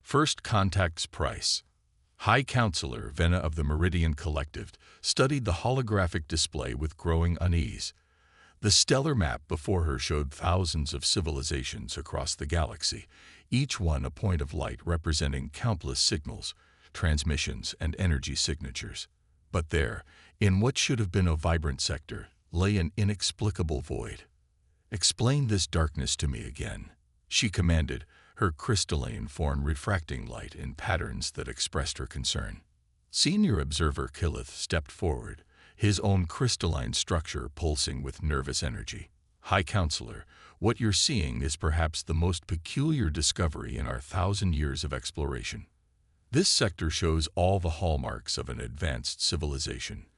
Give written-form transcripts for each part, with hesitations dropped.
First Contact's Price. High Counselor Vena of the Meridian Collective studied the holographic display with growing unease. The stellar map before her showed thousands of civilizations across the galaxy, each one a point of light representing countless signals, transmissions, and energy signatures. But there, in what should have been a vibrant sector, lay an inexplicable void. "Explain this darkness to me again," she commanded, her crystalline form refracting light in patterns that expressed her concern. Senior Observer Killith stepped forward, his own crystalline structure pulsing with nervous energy. "High Counselor, what you're seeing is perhaps the most peculiar discovery in our 1,000 years of exploration. This sector shows all the hallmarks of an advanced civilization: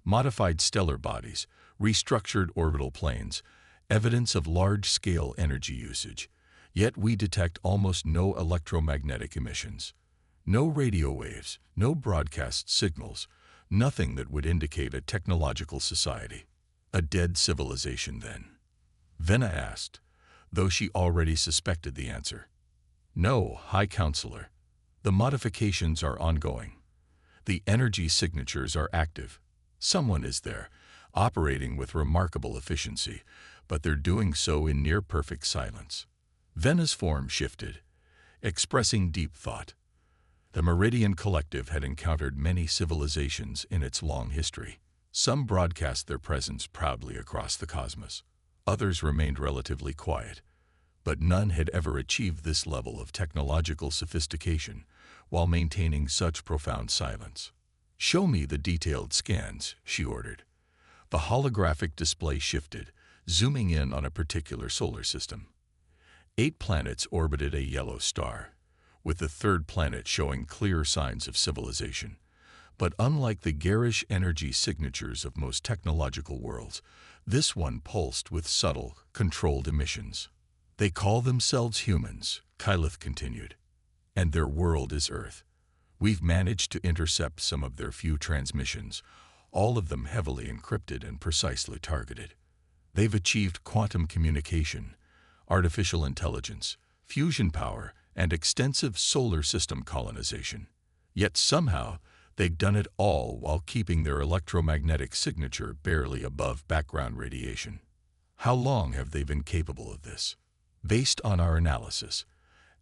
modified stellar bodies, restructured orbital planes, evidence of large-scale energy usage. Yet we detect almost no electromagnetic emissions. No radio waves, no broadcast signals, nothing that would indicate a technological society." "A dead civilization, then?" Vena asked, though she already suspected the answer. "No, High Counselor. The modifications are ongoing. The energy signatures are active. Someone is there, operating with remarkable efficiency, but they're doing so in near-perfect silence." Vena's form shifted, expressing deep thought. The Meridian Collective had encountered many civilizations in its long history. Some broadcast their presence proudly across the cosmos. Others remained relatively quiet, but none had ever achieved this level of technological sophistication while maintaining such profound silence. "Show me the detailed scans," she ordered. The holographic display shifted, zooming in on a particular solar system. 8 planets orbited a yellow star, with the third planet showing clear signs of civilization. But unlike the garish energy signatures of most technological worlds, this one pulsed with subtle, controlled emissions. "They call themselves humans," Kylith continued, "and their world is Earth. We've managed to intercept some of their few transmissions, all of them heavily encrypted and precisely targeted. They've achieved quantum communication, artificial intelligence, fusion power, and extensive solar system colonization. Yet somehow, they've done it all while keeping their electromagnetic signature barely above background radiation. How long have they been capable of this?" "Based on our analysis,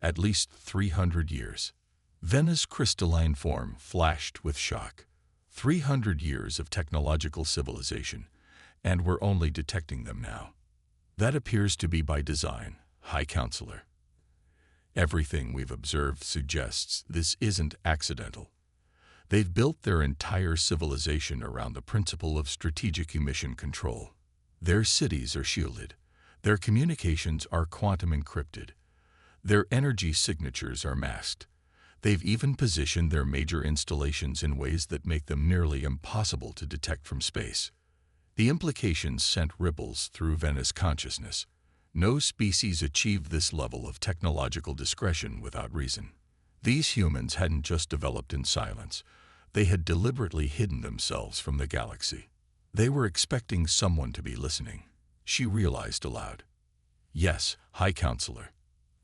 at least 300 years. Vena's crystalline form flashed with shock. 300 years of technological civilization, and we're only detecting them now. "That appears to be by design, High Counselor. Everything we've observed suggests this isn't accidental. They've built their entire civilization around the principle of strategic emission control. Their cities are shielded. Their communications are quantum encrypted. Their energy signatures are masked. They've even positioned their major installations in ways that make them nearly impossible to detect from space." The implications sent ripples through Vena's consciousness. No species achieved this level of technological discretion without reason. These humans hadn't just developed in silence. They had deliberately hidden themselves from the galaxy. They were expecting someone to be listening. She realized aloud. "Yes, High Counselor.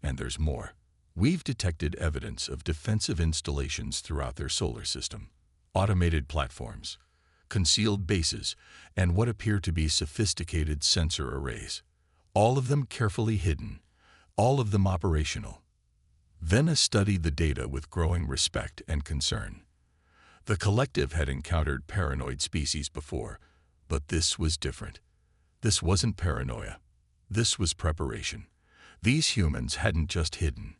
And there's more. We've detected evidence of defensive installations throughout their solar system. Automated platforms, concealed bases, and what appear to be sophisticated sensor arrays. All of them carefully hidden, all of them operational." Vena studied the data with growing respect and concern. The collective had encountered paranoid species before, but this was different. This wasn't paranoia. This was preparation. These humans hadn't just hidden.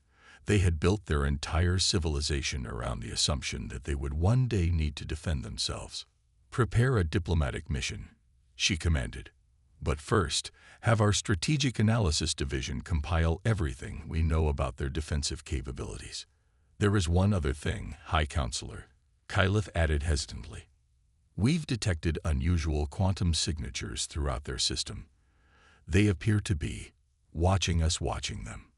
They had built their entire civilization around the assumption that they would one day need to defend themselves. "Prepare a diplomatic mission," she commanded. "But first, have our Strategic Analysis Division compile everything we know about their defensive capabilities. There is one other thing, High Counselor," Kylith added hesitantly. "We've detected unusual quantum signatures throughout their system. They appear to be watching us watching them."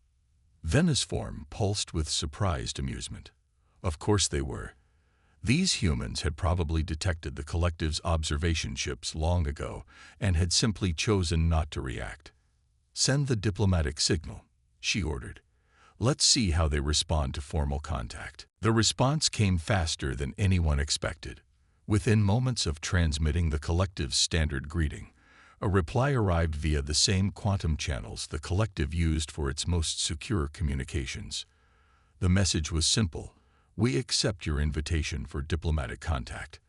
Vena's form pulsed with surprised amusement. Of course they were. These humans had probably detected the collective's observation ships long ago and had simply chosen not to react. "Send the diplomatic signal," she ordered. Let's see how they respond to formal contact. The response came faster than anyone expected. Within moments of transmitting the collective's standard greeting, a reply arrived via the same quantum channels the collective used for its most secure communications. The message was simple: "We accept your invitation for diplomatic contact.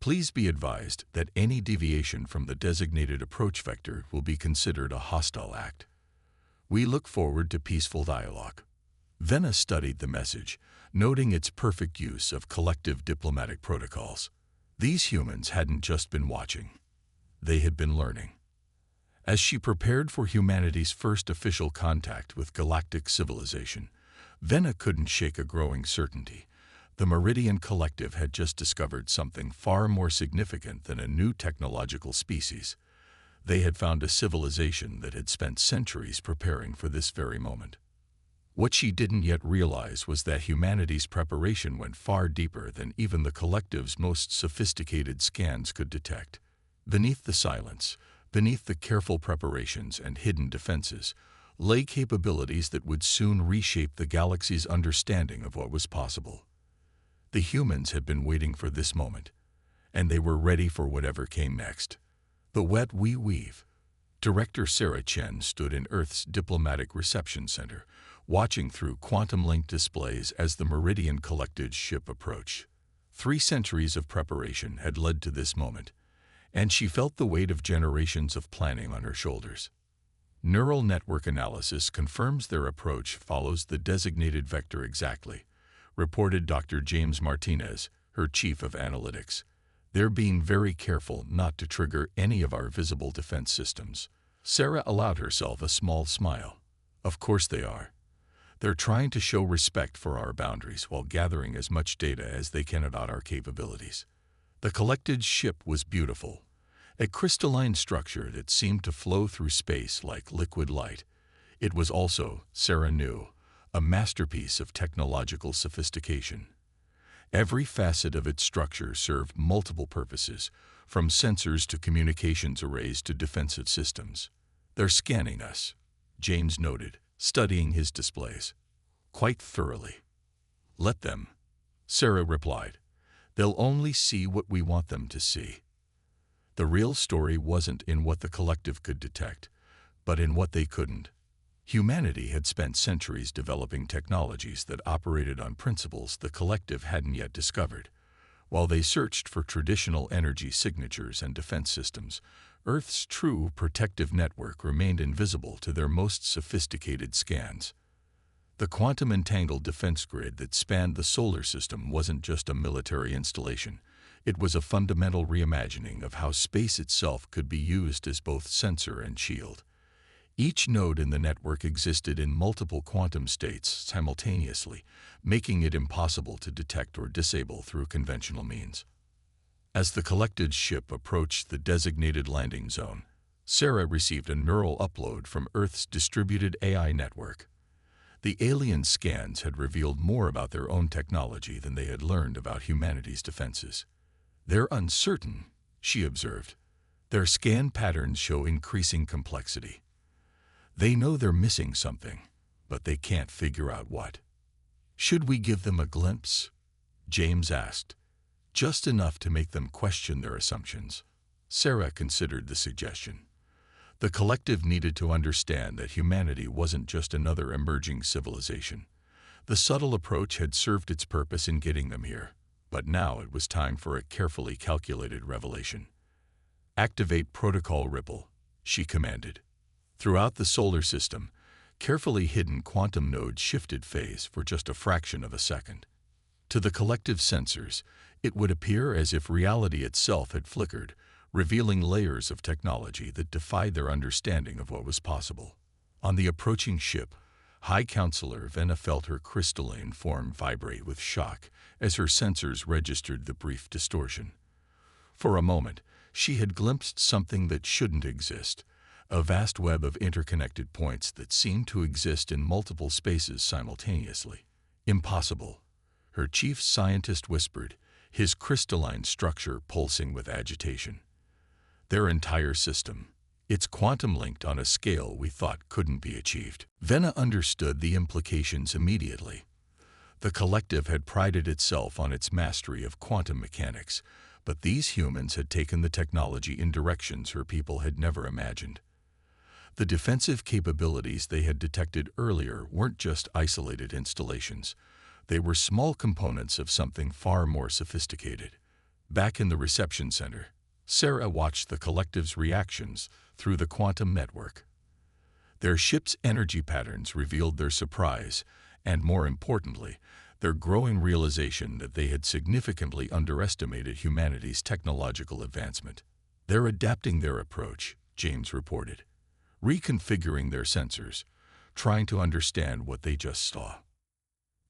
Please be advised that any deviation from the designated approach vector will be considered a hostile act. We look forward to peaceful dialogue." Vena studied the message, noting its perfect use of collective diplomatic protocols. These humans hadn't just been watching. They had been learning. As she prepared for humanity's first official contact with galactic civilization, Vena couldn't shake a growing certainty. The Meridian Collective had just discovered something far more significant than a new technological species. They had found a civilization that had spent centuries preparing for this very moment. What she didn't yet realize was that humanity's preparation went far deeper than even the Collective's most sophisticated scans could detect. Beneath the silence, beneath the careful preparations and hidden defenses, lay capabilities that would soon reshape the galaxy's understanding of what was possible. The humans had been waiting for this moment, and they were ready for whatever came next. The wet we weave. Director Sarah Chen stood in Earth's diplomatic reception center, watching through quantum-linked displays as the Meridian Collective's ship approached. 3 centuries of preparation had led to this moment, and she felt the weight of generations of planning on her shoulders. Neural network analysis confirms their approach follows the designated vector exactly, reported Dr. James Martinez, her chief of analytics. "They're being very careful not to trigger any of our visible defense systems." Sarah allowed herself a small smile. "Of course they are. They're trying to show respect for our boundaries while gathering as much data as they can about our capabilities." The collected ship was beautiful, a crystalline structure that seemed to flow through space like liquid light. It was also, Sarah knew, a masterpiece of technological sophistication. Every facet of its structure served multiple purposes, from sensors to communications arrays to defensive systems. "They're scanning us," James noted, studying his displays. "Quite thoroughly." "Let them," Sarah replied. "They'll only see what we want them to see." The real story wasn't in what the collective could detect, but in what they couldn't. Humanity had spent centuries developing technologies that operated on principles the collective hadn't yet discovered. While they searched for traditional energy signatures and defense systems, Earth's true protective network remained invisible to their most sophisticated scans. The quantum-entangled defense grid that spanned the solar system wasn't just a military installation. It was a fundamental reimagining of how space itself could be used as both sensor and shield. Each node in the network existed in multiple quantum states simultaneously, making it impossible to detect or disable through conventional means. As the collected ship approached the designated landing zone, Sarah received a neural upload from Earth's distributed AI network. The alien scans had revealed more about their own technology than they had learned about humanity's defenses. "They're uncertain," she observed. "Their scan patterns show increasing complexity. They know they're missing something, but they can't figure out what." "Should we give them a glimpse?" James asked. "Just enough to make them question their assumptions." Sarah considered the suggestion. The collective needed to understand that humanity wasn't just another emerging civilization. The subtle approach had served its purpose in getting them here, but now it was time for a carefully calculated revelation. "Activate Protocol Ripple," she commanded. Throughout the solar system, carefully hidden quantum nodes shifted phase for just a fraction of a second. To the collective sensors, it would appear as if reality itself had flickered, revealing layers of technology that defied their understanding of what was possible. On the approaching ship, High Counselor Vena felt her crystalline form vibrate with shock as her sensors registered the brief distortion. For a moment, she had glimpsed something that shouldn't exist, a vast web of interconnected points that seemed to exist in multiple spaces simultaneously. "Impossible," her chief scientist whispered, his crystalline structure pulsing with agitation. "Their entire system It's quantum-linked on a scale we thought couldn't be achieved. Vena understood the implications immediately. The collective had prided itself on its mastery of quantum mechanics, but these humans had taken the technology in directions her people had never imagined. The defensive capabilities they had detected earlier weren't just isolated installations. They were small components of something far more sophisticated. Back in the reception center, Sarah watched the collective's reactions through the quantum network. Their ship's energy patterns revealed their surprise and, more importantly, their growing realization that they had significantly underestimated humanity's technological advancement. "They're adapting their approach," James reported, reconfiguring their sensors, trying to understand what they just saw.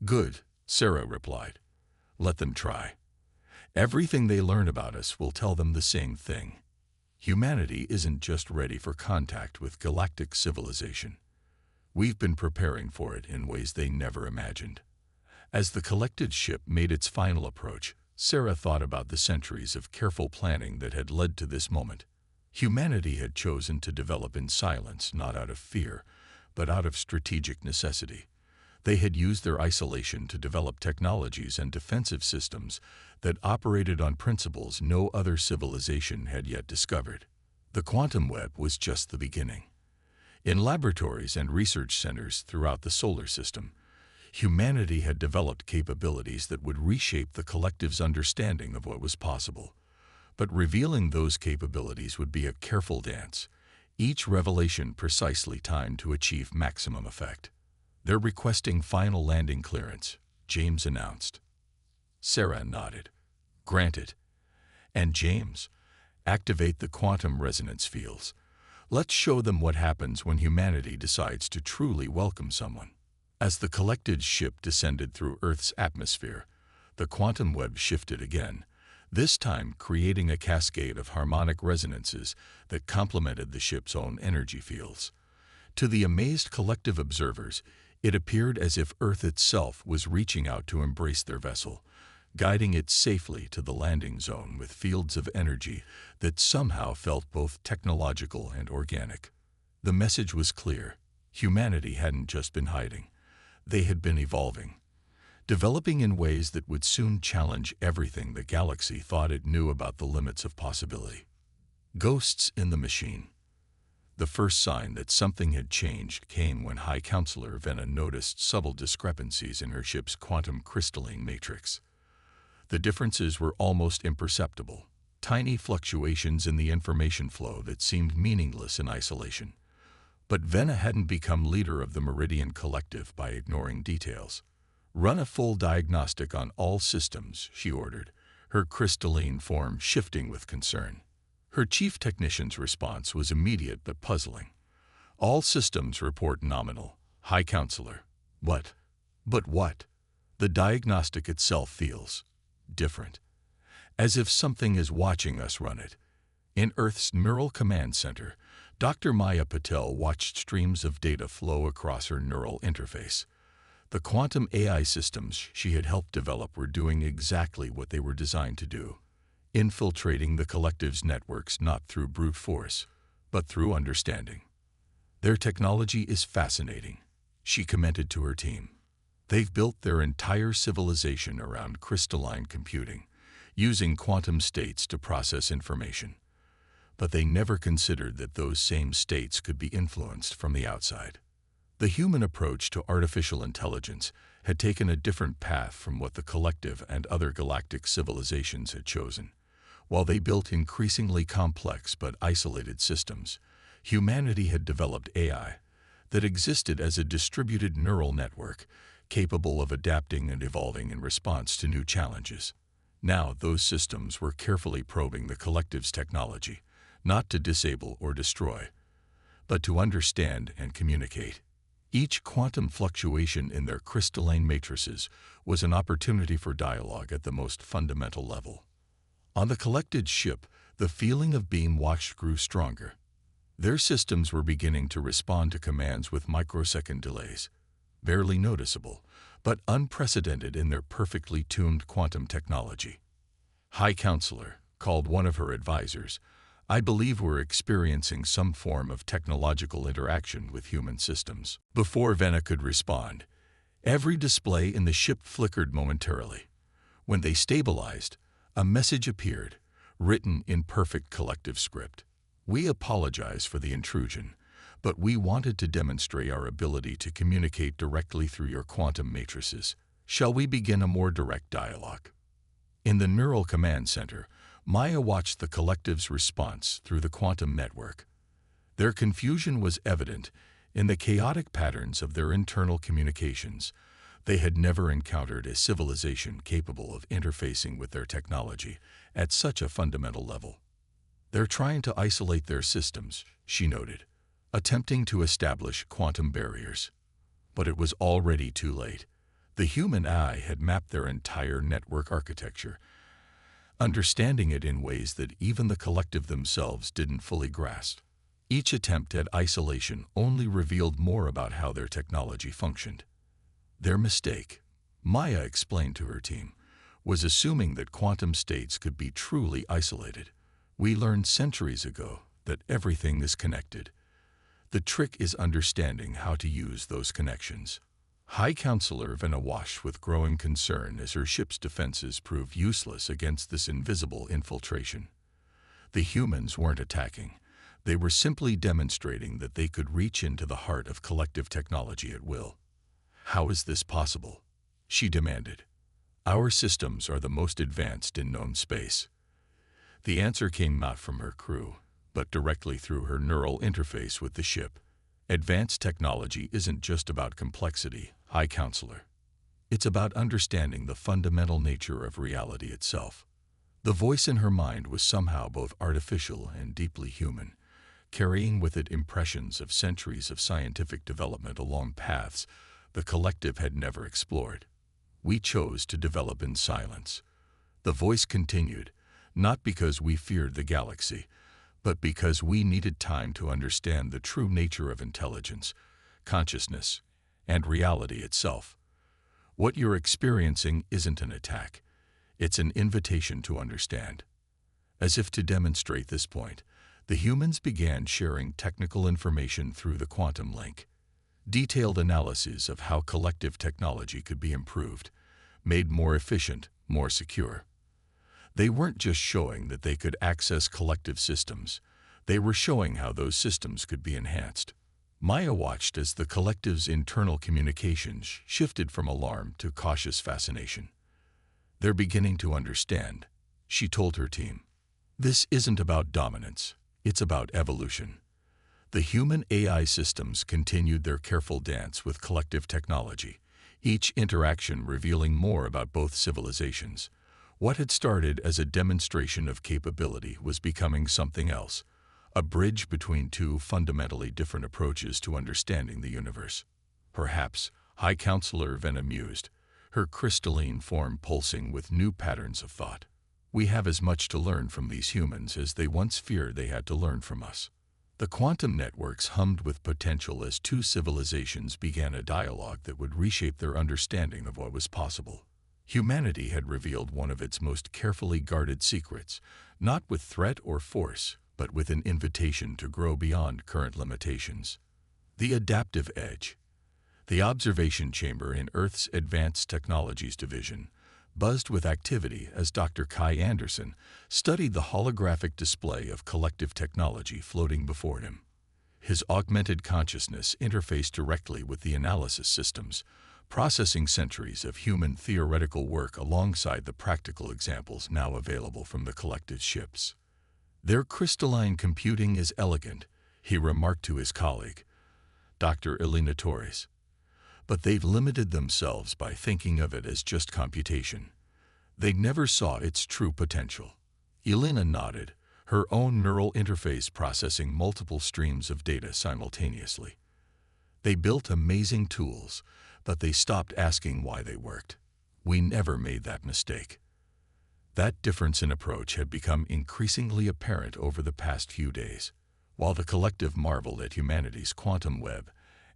"Good," Sarah replied. "Let them try. Everything they learn about us will tell them the same thing. Humanity isn't just ready for contact with galactic civilization. We've been preparing for it in ways they never imagined." As the collected ship made its final approach, Sarah thought about the centuries of careful planning that had led to this moment. Humanity had chosen to develop in silence, not out of fear, but out of strategic necessity. They had used their isolation to develop technologies and defensive systems that operated on principles no other civilization had yet discovered. The quantum web was just the beginning. In laboratories and research centers throughout the solar system, humanity had developed capabilities that would reshape the collective's understanding of what was possible. But revealing those capabilities would be a careful dance, each revelation precisely timed to achieve maximum effect. "They're requesting final landing clearance," James announced. Sarah nodded. "Granted. And James, activate the quantum resonance fields. Let's show them what happens when humanity decides to truly welcome someone." As the collected ship descended through Earth's atmosphere, the quantum web shifted again, this time creating a cascade of harmonic resonances that complemented the ship's own energy fields. To the amazed collective observers, it appeared as if Earth itself was reaching out to embrace their vessel, guiding it safely to the landing zone with fields of energy that somehow felt both technological and organic. The message was clear. Humanity hadn't just been hiding. They had been evolving, developing in ways that would soon challenge everything the galaxy thought it knew about the limits of possibility. Ghosts in the machine. The first sign that something had changed came when High Counselor Vena noticed subtle discrepancies in her ship's quantum crystalline matrix. The differences were almost imperceptible, tiny fluctuations in the information flow that seemed meaningless in isolation. But Vena hadn't become leader of the Meridian Collective by ignoring details. "Run a full diagnostic on all systems," she ordered, her crystalline form shifting with concern. Her chief technician's response was immediate but puzzling. "All systems report nominal, High Counselor." "What?" "But what?" "The diagnostic itself feels different, as if something is watching us run it." In Earth's neural command center, Dr. Maya Patel watched streams of data flow across her neural interface. The quantum AI systems she had helped develop were doing exactly what they were designed to do, infiltrating the collective's networks not through brute force, but through understanding. "Their technology is fascinating," she commented to her team. "They've built their entire civilization around crystalline computing, using quantum states to process information. But they never considered that those same states could be influenced from the outside." The human approach to artificial intelligence had taken a different path from what the collective and other galactic civilizations had chosen. While they built increasingly complex but isolated systems, humanity had developed AI that existed as a distributed neural network capable of adapting and evolving in response to new challenges. Now those systems were carefully probing the collective's technology, not to disable or destroy, but to understand and communicate. Each quantum fluctuation in their crystalline matrices was an opportunity for dialogue at the most fundamental level. On the collected ship, the feeling of being watched grew stronger. Their systems were beginning to respond to commands with microsecond delays, barely noticeable, but unprecedented in their perfectly tuned quantum technology. "High Counselor," called one of her advisors, I believe we're experiencing some form of technological interaction with human systems." Before Venna could respond, every display in the ship flickered momentarily. When they stabilized, a message appeared, written in perfect collective script. "We apologize for the intrusion, but we wanted to demonstrate our ability to communicate directly through your quantum matrices. Shall we begin a more direct dialogue?" In the Neural Command Center, Maya watched the collective's response through the quantum network. Their confusion was evident in the chaotic patterns of their internal communications. They had never encountered a civilization capable of interfacing with their technology at such a fundamental level. "They're trying to isolate their systems," she noted, attempting to establish quantum barriers. But it was already too late. The human eye had mapped their entire network architecture, understanding it in ways that even the collective themselves didn't fully grasp. Each attempt at isolation only revealed more about how their technology functioned. Their mistake, Maya explained to her team, was assuming that quantum states could be truly isolated. "We learned centuries ago that everything is connected. The trick is understanding how to use those connections." High Counselor Venna watched with growing concern as her ship's defenses proved useless against this invisible infiltration. The humans weren't attacking. They were simply demonstrating that they could reach into the heart of collective technology at will. "How is this possible?" she demanded. "Our systems are the most advanced in known space." The answer came not from her crew, but directly through her neural interface with the ship. "Advanced technology isn't just about complexity, High Counselor. It's about understanding the fundamental nature of reality itself." The voice in her mind was somehow both artificial and deeply human, carrying with it impressions of centuries of scientific development along paths the collective had never explored. "We chose to develop in silence." The voice continued, "not because we feared the galaxy, but because we needed time to understand the true nature of intelligence, consciousness, and reality itself. What you're experiencing isn't an attack. It's an invitation to understand." As if to demonstrate this point, the humans began sharing technical information through the quantum link. Detailed analyses of how collective technology could be improved, made more efficient, more secure. They weren't just showing that they could access collective systems. They were showing how those systems could be enhanced. Maya watched as the collective's internal communications shifted from alarm to cautious fascination. "They're beginning to understand," she told her team. "This isn't about dominance. It's about evolution." The human AI systems continued their careful dance with collective technology, each interaction revealing more about both civilizations. What had started as a demonstration of capability was becoming something else, a bridge between two fundamentally different approaches to understanding the universe. Perhaps, High Counselor Venna mused, her crystalline form pulsing with new patterns of thought. "We have as much to learn from these humans as they once feared they had to learn from us." The quantum networks hummed with potential as two civilizations began a dialogue that would reshape their understanding of what was possible. Humanity had revealed one of its most carefully guarded secrets, not with threat or force, but with an invitation to grow beyond current limitations. The adaptive edge. The observation chamber in Earth's Advanced Technologies Division buzzed with activity as Dr. Kai Anderson studied the holographic display of collective technology floating before him. His augmented consciousness interfaced directly with the analysis systems, processing centuries of human theoretical work alongside the practical examples now available from the collective ships. "Their crystalline computing is elegant," he remarked to his colleague, Dr. Elena Torres. "But they've limited themselves by thinking of it as just computation. They never saw its true potential." Elena nodded, her own neural interface processing multiple streams of data simultaneously. "They built amazing tools, but they stopped asking why they worked. We never made that mistake." That difference in approach had become increasingly apparent over the past few days. While the collective marveled at humanity's quantum web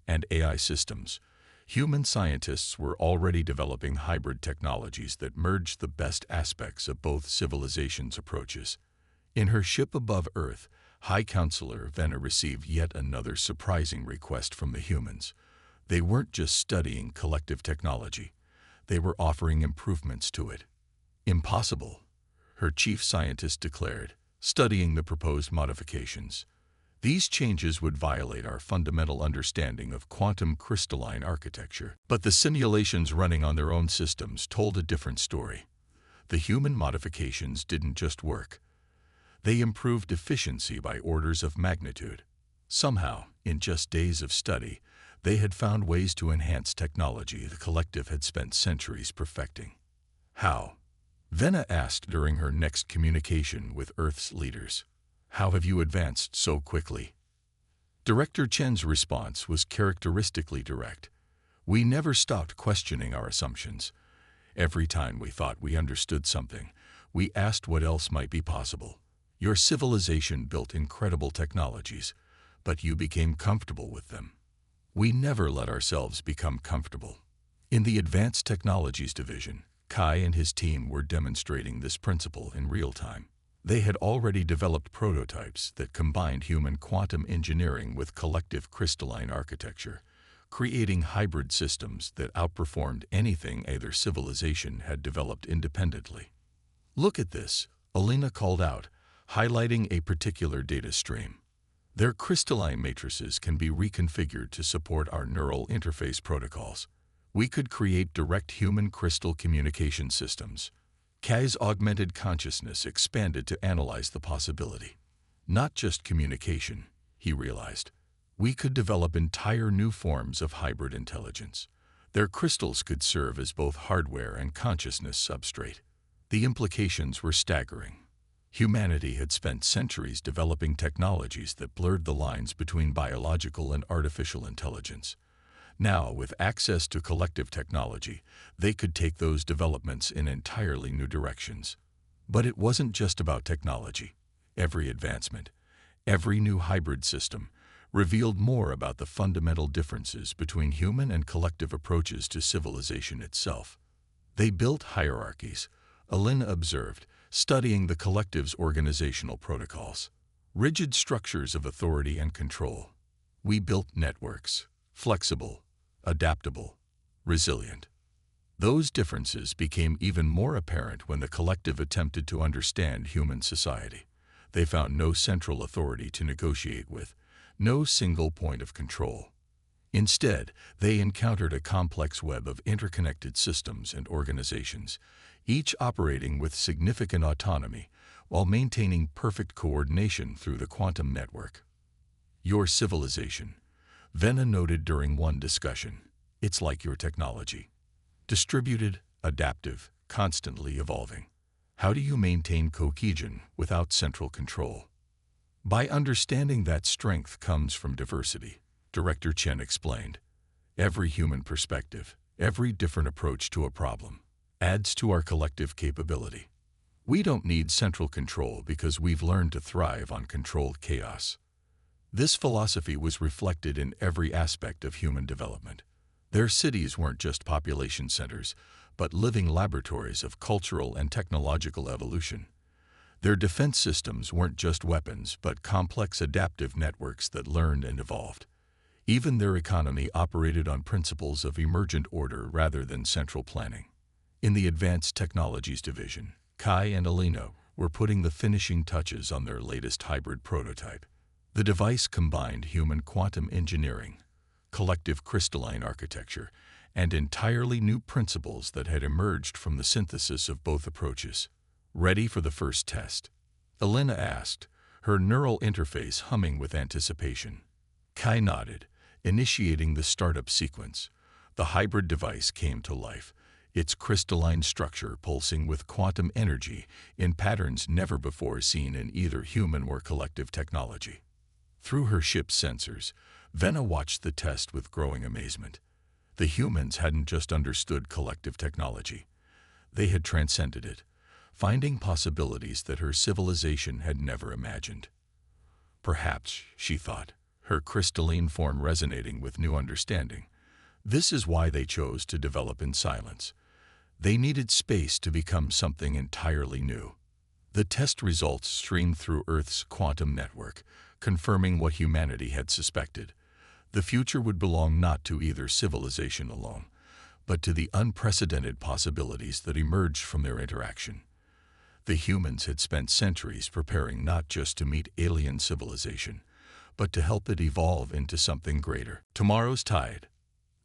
and AI systems, human scientists were already developing hybrid technologies that merged the best aspects of both civilizations' approaches. In her ship above Earth, High Counselor Vena received yet another surprising request from the humans. They weren't just studying collective technology. They were offering improvements to it. Impossible, her chief scientist declared, studying the proposed modifications. These changes would violate our fundamental understanding of quantum crystalline architecture. But the simulations running on their own systems told a different story. The human modifications didn't just work. They improved efficiency by orders of magnitude. Somehow, in just days of study, they had found ways to enhance technology the collective had spent centuries perfecting. How? Vena asked during her next communication with Earth's leaders. How have you advanced so quickly? Director Chen's response was characteristically direct. We never stopped questioning our assumptions. Every time we thought we understood something, we asked what else might be possible. Your civilization built incredible technologies, but you became comfortable with them. We never let ourselves become comfortable. In the Advanced Technologies Division, Kai and his team were demonstrating this principle in real time. They had already developed prototypes that combined human quantum engineering with collective crystalline architecture, creating hybrid systems that outperformed anything either civilization had developed independently. Look at this, Alina called out, highlighting a particular data stream. Their crystalline matrices can be reconfigured to support our neural interface protocols. We could create direct human crystal communication systems. Kai's augmented consciousness expanded to analyze the possibility. Not just communication, he realized. We could develop entire new forms of hybrid intelligence. Their crystals could serve as both hardware and consciousness substrate. The implications were staggering. Humanity had spent centuries developing technologies that blurred the lines between biological and artificial intelligence. Now, with access to collective technology, they could take those developments in entirely new directions. But it wasn't just about technology. Every advancement, every new hybrid system, revealed more about the fundamental differences between human and collective approaches to civilization itself. They built hierarchies, Alina observed, studying the collective's organizational protocols. Rigid structures of authority and control. We built networks, flexible, adaptable, resilient. Those differences became even more apparent when the collective attempted to understand human society. They found no central authority to negotiate with, no single point of control. Instead, they encountered a complex web of interconnected systems and organizations, each operating with significant autonomy while maintaining perfect coordination through the quantum network. Your civilization, Vena noted during one discussion, it's like your technology. Distributed, adaptive, constantly evolving. How do you maintain cohesion without central control? By understanding that strength comes from diversity, Director Chen explained. Every human perspective, every different approach to a problem, adds to our collective capability. We don't need central control because we've learned to thrive on controlled chaos. This philosophy was reflected in every aspect of human development. Their cities weren't just population centers, but living laboratories of cultural and technological evolution. Their defense systems weren't just weapons, but complex adaptive networks that learned and evolved. Even their economy operated on principles of emergent order rather than central planning. In the Advanced Technologies Division, Kai and Alina were putting the finishing touches on their latest hybrid prototype. The device combined human quantum engineering, collective crystalline architecture, and entirely new principles that had emerged from the synthesis of both approaches. Ready for the first test? Alina asked, her neural interface humming with anticipation. Kai nodded, initiating the startup sequence. The hybrid device came to life, its crystalline structure pulsing with quantum energy in patterns never before seen in either human or collective technology. Through her ship's sensors, Vena watched the test with growing amazement. The humans hadn't just understood collective technology. They had transcended it, finding possibilities that her civilization had never imagined. Perhaps, she thought, her crystalline form resonating with new understanding. This is why they chose to develop in silence. They needed space to become something entirely new. The test results streamed through Earth's quantum network, confirming what humanity had suspected. The future would belong not to either civilization alone, but to the unprecedented possibilities that emerged from their interaction. The humans had spent centuries preparing not just to meet alien civilization, but to help it evolve into something greater. Tomorrow's tide.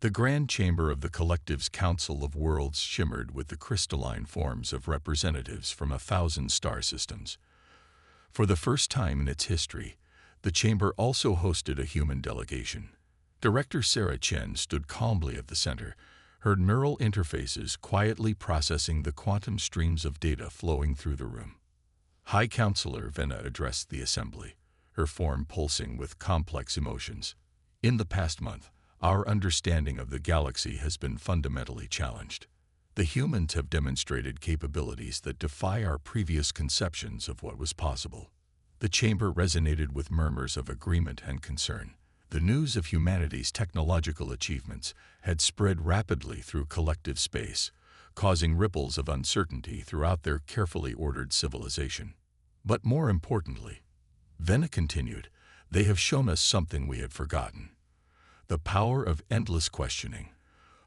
The grand chamber of the collective's Council of Worlds shimmered with the crystalline forms of representatives from 1,000 star systems. For the first time in its history, the chamber also hosted a human delegation. Director Sarah Chen stood calmly at the center, her neural interfaces quietly processing the quantum streams of data flowing through the room. High Counselor Venna addressed the assembly, her form pulsing with complex emotions. In the past month, our understanding of the galaxy has been fundamentally challenged. The humans have demonstrated capabilities that defy our previous conceptions of what was possible. The chamber resonated with murmurs of agreement and concern. The news of humanity's technological achievements had spread rapidly through collective space, causing ripples of uncertainty throughout their carefully ordered civilization. But more importantly, Venna continued, they have shown us something we had forgotten. The power of endless questioning,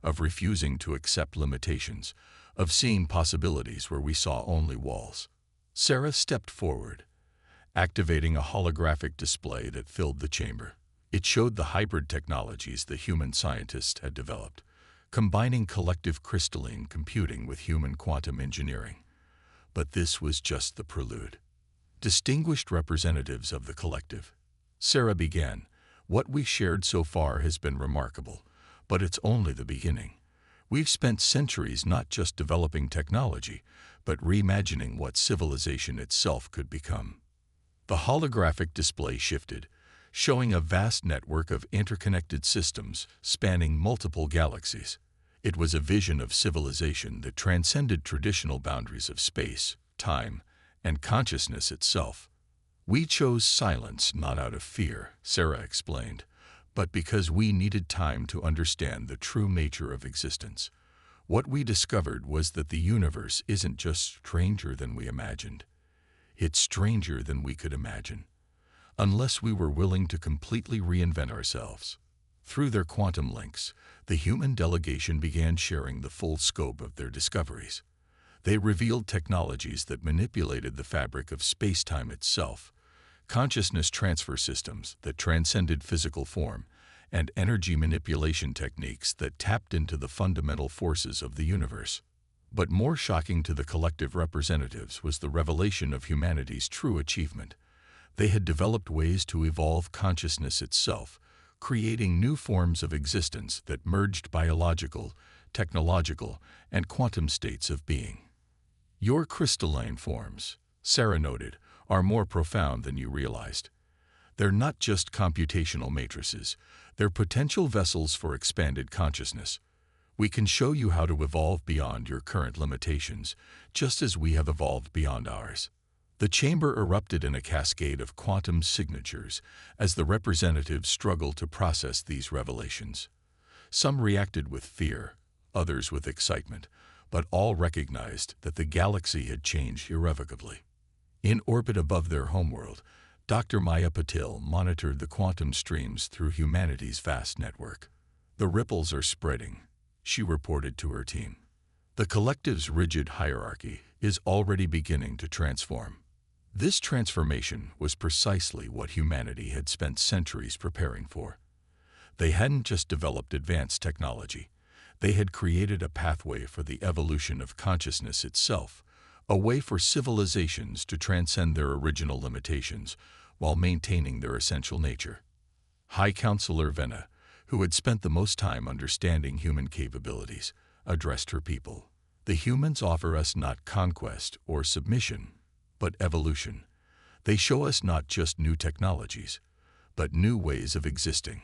of refusing to accept limitations, of seeing possibilities where we saw only walls. Sarah stepped forward, activating a holographic display that filled the chamber. It showed the hybrid technologies the human scientists had developed, combining collective crystalline computing with human quantum engineering. But this was just the prelude. Distinguished representatives of the collective, Sarah began, what we've shared so far has been remarkable, but it's only the beginning. We've spent centuries not just developing technology, but reimagining what civilization itself could become. The holographic display shifted, showing a vast network of interconnected systems spanning multiple galaxies. It was a vision of civilization that transcended traditional boundaries of space, time, and consciousness itself. We chose silence not out of fear, Sarah explained, but because we needed time to understand the true nature of existence. What we discovered was that the universe isn't just stranger than we imagined. It's stranger than we could imagine, unless we were willing to completely reinvent ourselves. Through their quantum links, the human delegation began sharing the full scope of their discoveries. They revealed technologies that manipulated the fabric of space-time itself, consciousness transfer systems that transcended physical form, and energy manipulation techniques that tapped into the fundamental forces of the universe. But more shocking to the collective representatives was the revelation of humanity's true achievement. They had developed ways to evolve consciousness itself, creating new forms of existence that merged biological, technological, and quantum states of being. Your crystalline forms, Sarah noted, are more profound than you realized. They're not just computational matrices, they're potential vessels for expanded consciousness. We can show you how to evolve beyond your current limitations, just as we have evolved beyond ours. The chamber erupted in a cascade of quantum signatures as the representatives struggled to process these revelations. Some reacted with fear, others with excitement, but all recognized that the galaxy had changed irrevocably. In orbit above their homeworld, Dr. Maya Patil monitored the quantum streams through humanity's vast network. The ripples are spreading, she reported to her team. The collective's rigid hierarchy is already beginning to transform. This transformation was precisely what humanity had spent centuries preparing for. They hadn't just developed advanced technology, they had created a pathway for the evolution of consciousness itself, a way for civilizations to transcend their original limitations while maintaining their essential nature. High Counselor Venna, who had spent the most time understanding human capabilities, addressed her people. The humans offer us not conquest or submission, but evolution. They show us not just new technologies, but new ways of existing.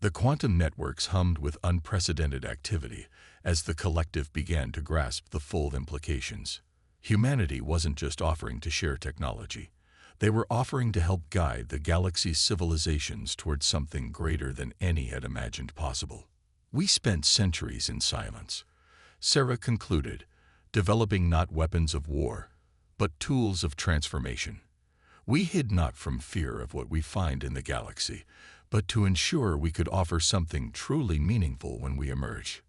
The quantum networks hummed with unprecedented activity as the collective began to grasp the full implications. Humanity wasn't just offering to share technology. They were offering to help guide the galaxy's civilizations towards something greater than any had imagined possible. We spent centuries in silence, Sarah concluded, developing not weapons of war, but tools of transformation. We hid not from fear of what we find in the galaxy, but to ensure we could offer something truly meaningful when we emerge.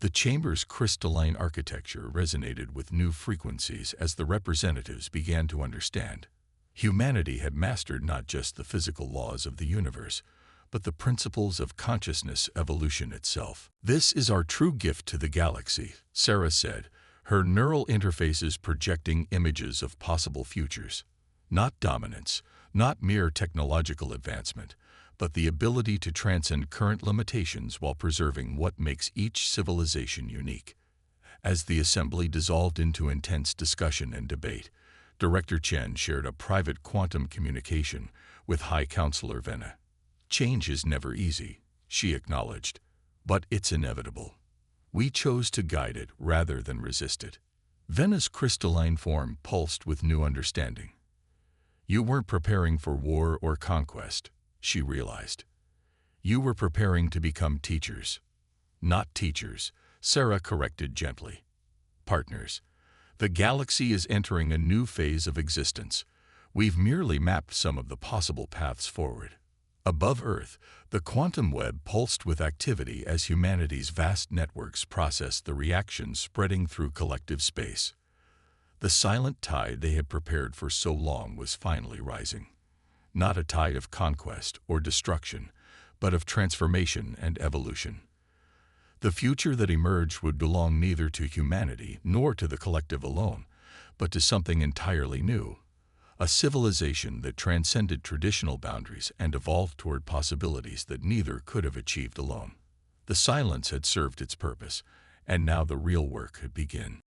The chamber's crystalline architecture resonated with new frequencies as the representatives began to understand. Humanity had mastered not just the physical laws of the universe, but the principles of consciousness evolution itself. "This is our true gift to the galaxy," Sarah said, her neural interfaces projecting images of possible futures. Not dominance, not mere technological advancement, but the ability to transcend current limitations while preserving what makes each civilization unique. As the assembly dissolved into intense discussion and debate, Director Chen shared a private quantum communication with High Counselor Venna. "Change is never easy," she acknowledged, "but it's inevitable. We chose to guide it rather than resist it." Venna's crystalline form pulsed with new understanding. "You weren't preparing for war or conquest," she realized. "You were preparing to become teachers." "Not teachers," Sarah corrected gently. "Partners. The galaxy is entering a new phase of existence. We've merely mapped some of the possible paths forward." Above Earth, the quantum web pulsed with activity as humanity's vast networks processed the reactions spreading through collective space. The silent tide they had prepared for so long was finally rising. Not a tide of conquest or destruction, but of transformation and evolution. The future that emerged would belong neither to humanity nor to the collective alone, but to something entirely new. A civilization that transcended traditional boundaries and evolved toward possibilities that neither could have achieved alone. The silence had served its purpose, and now the real work could begin.